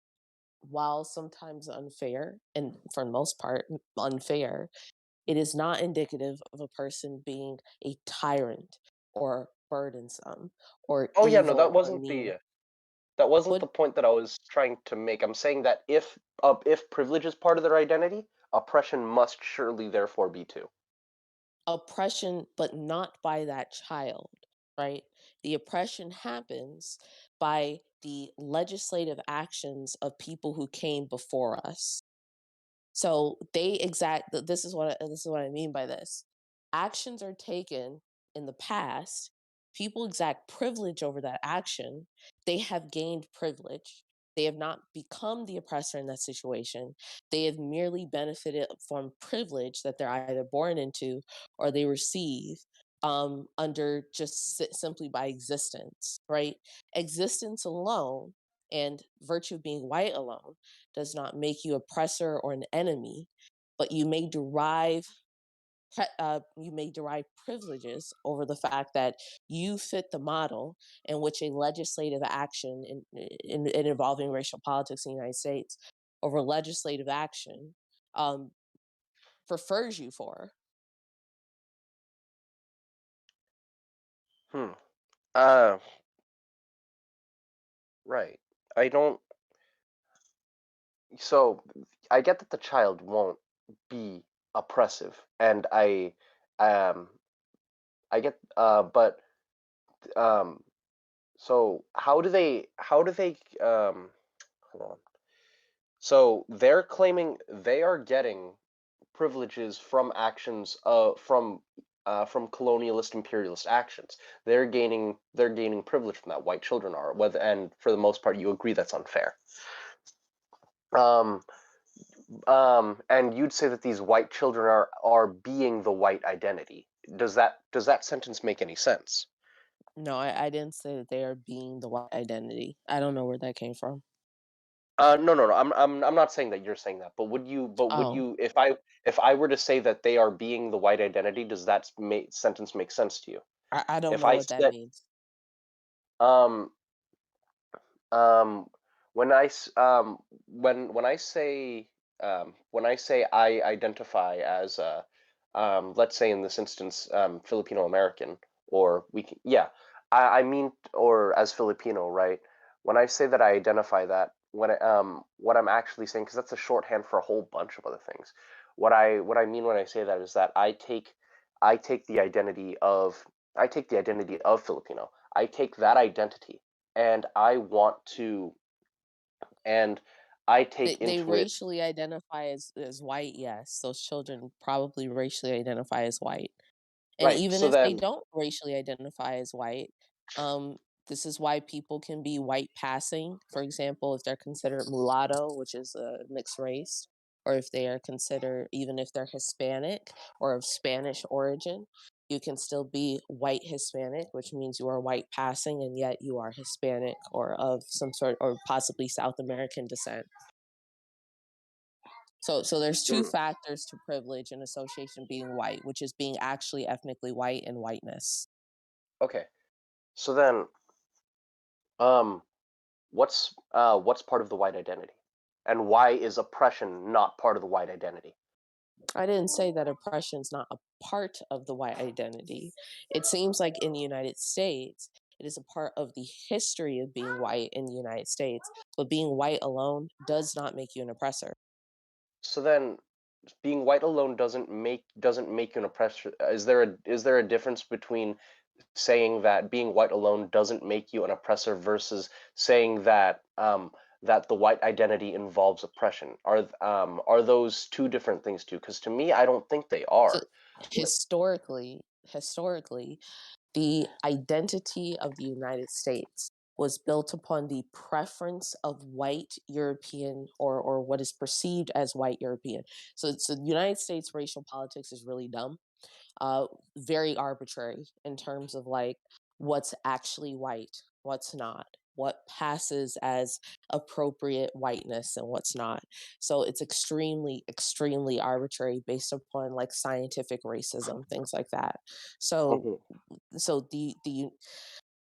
while sometimes unfair, and for the most part unfair, it is not indicative of a person being a tyrant or burdensome or Oh yeah, no, evil or mean. that wasn't What the point that I was trying to make. I'm saying that if privilege is part of their identity, oppression must surely therefore be too. oppression, but not by that child, right? The oppression happens by the legislative actions of people who came before us. So they exact this is what I mean by this. Actions are taken in the past, people exact privilege over that action, they have gained privilege. They have not become the oppressor in that situation. They have merely benefited from privilege that they're either born into or they receive under just simply by existence, right? Existence alone and virtue of being white alone does not make you oppressor or an enemy, but you may derive privileges over the fact that you fit the model in which a legislative action in involving racial politics in the United States over legislative action um, prefers you for. Hmm. Uh, right. I don't. So I get that the child won't be oppressive, and um, but um, so hold on. So they're claiming they are getting privileges from actions from colonialist imperialist actions. They're gaining privilege from that. White children are, whether, and for the most part you agree that's unfair. Um And you'd say that these white children are being the white identity. Does that sentence make any sense? No, I didn't say that they are being the white identity. I don't know where that came from. No, no, no. I'm not saying that you're saying that, but would Oh, you, if I were to say that they are being the white identity, does that sentence make sense to you? I don't If know I what that said, means. um, um, when I say I identify as let's say in this instance Filipino American, or we can, yeah, I mean, or as Filipino, right? When I say that I identify that, what I'm actually saying, because that's a shorthand for a whole bunch of other things. What I mean when I say that is that I take the identity of I take the identity of Filipino. I take that identity and I want to, and I take They into it, racially identify as white, yes. Those children probably racially identify as white. And right. even So if they then, don't racially identify as white, um, this is why people can be white passing. For example, if they're considered mulatto, which is a mixed race, or if they are considered, even if they're Hispanic or of Spanish origin, you can still be white Hispanic, which means you are white passing and yet you are Hispanic or of some sort, or possibly South American descent. So there's two mm, factors to privilege and association being white, which is being actually ethnically white and whiteness. okay. So then, um, what's part of the white identity, and why is oppression not part of the white identity? I didn't say that oppression's not a part of the white identity. It seems like in the United States, it is a part of the history of being white in the United States, but being white alone does not make you an oppressor. So then, being white alone doesn't make you an oppressor. Is there a difference between saying that being white alone doesn't make you an oppressor versus saying that that the white identity involves oppression? Are those two different things too? Because to me, I don't think they So are. What- historically, the identity of the United States was built upon the preference of white European, or what is perceived as white European. So the United States racial politics is really dumb, uh, very arbitrary in terms of like what's actually white, what's not, what passes as appropriate whiteness and what's not. So it's extremely, extremely arbitrary based upon like scientific racism, things like that. So Mhm.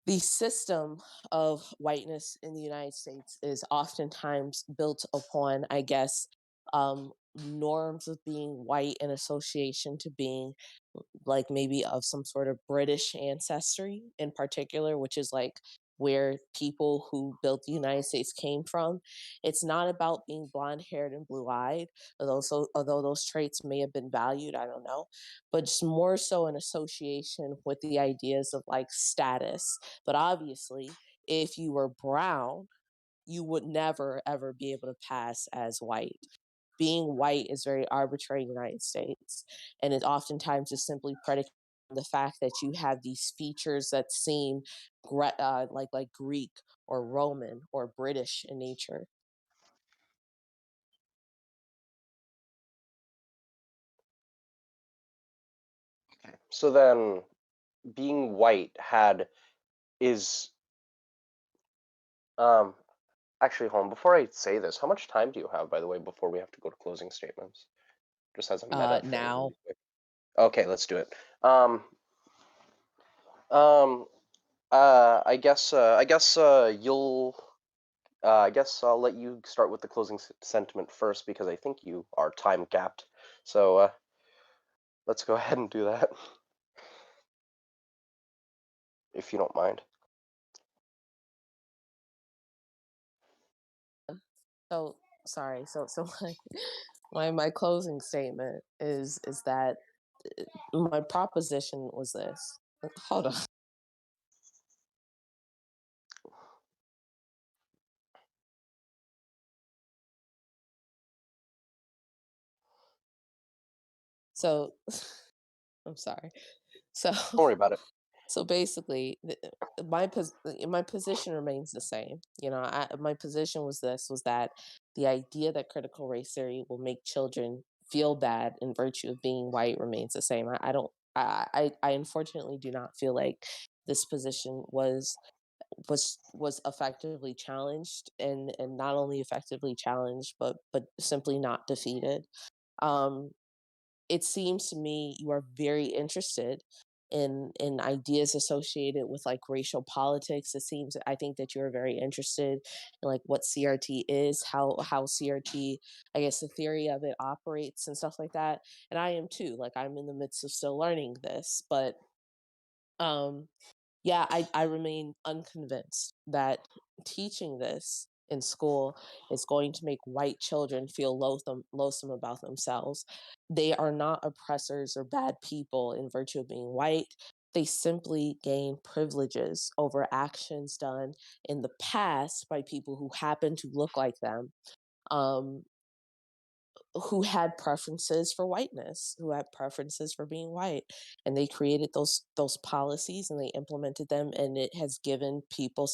the system of whiteness in the United States is oftentimes built upon, I guess, norms of being white in association to being like maybe of some sort of British ancestry in particular, which is like where people who built the United States came from. It's not about being blonde haired and blue eyed, although those traits may have been valued, I don't know, but just more so in association with the ideas of like status. But obviously, if you were brown, you would never ever be able to pass as white. Being white is very arbitrary in the United States, and it oftentimes is simply predicated on the fact that you have these features that seem like Greek or Roman or British in nature. So then, being white had is um actually, hold on. Before I say this, how much time do you have, by the way, before we have to go to closing statements? Just as a meta thing, Now, really quick. Okay, let's do it. Um, I guess I'll let you start with the closing sentiment first because I think you are time capped. So let's go ahead and do that, if you don't mind. so sorry. So my closing statement is that my proposition was this. Hold on. So I'm sorry. So Don't worry about it. So basically, my position remains the same. My position was that the idea that critical race theory will make children feel bad in virtue of being white remains the same. I don't. I unfortunately do not feel like this position was effectively challenged, and not only effectively challenged, but simply not defeated. Um, it seems to me you are very interested in ideas associated with like racial politics. I think that you're very interested in like what CRT is, how CRT, I guess the theory of it operates and stuff like that. And I am too. Like I'm in the midst of still learning this, but um yeah, I remain unconvinced that teaching this in school is going to make white children feel loathsome about themselves. They are not oppressors or bad people in virtue of being white. They simply gain privileges over actions done in the past by people who happen to look like them. Um, who had preferences for whiteness, who had preferences for being white, and they created those policies and they implemented them, and it has given people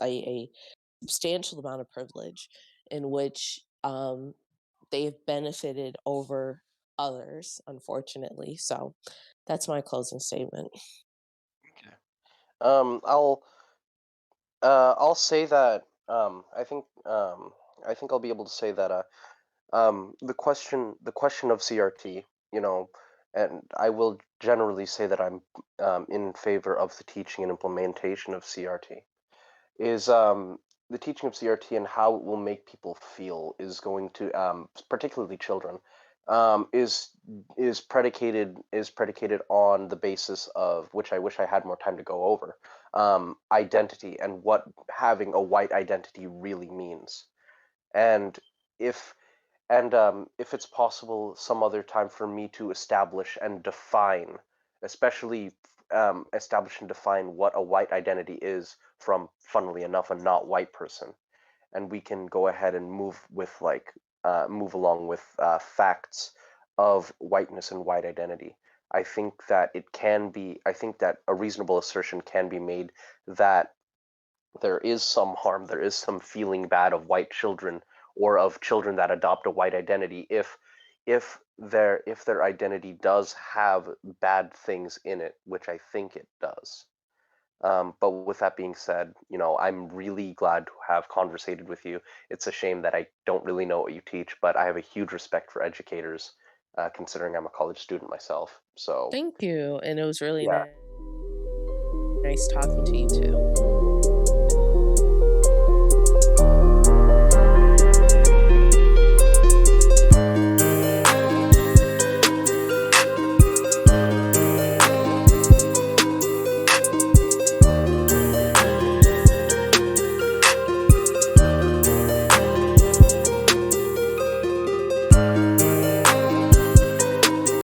a substantial amount of privilege in which they've benefited over others, unfortunately. So that's my closing statement. Okay. I'll I'll say that I think I'll be able to say that the question of CRT, you know, and I will generally say that I'm in favor of the teaching and implementation of CRT. Is the teaching of CRT and how it will make people feel is going to, particularly children, um, is is predicated on the basis of which I wish I had more time to go over, identity and what having a white identity really means, and if if it's possible some other time for me to establish and define, especially establish and define what a white identity is from, funnily enough, a not white person. And we can go ahead and move along with facts of whiteness and white identity. I think that a reasonable assertion can be made that there is some harm, there is some feeling bad of white children or of children that adopt a white identity if their identity does have bad things in it, which I think it does. But with that being said, I'm really glad to have conversated with you. It's a shame that I don't really know what you teach, but I have a huge respect for educators, considering I'm a college student myself. So, Thank you, and it was really yeah, nice talking to you too.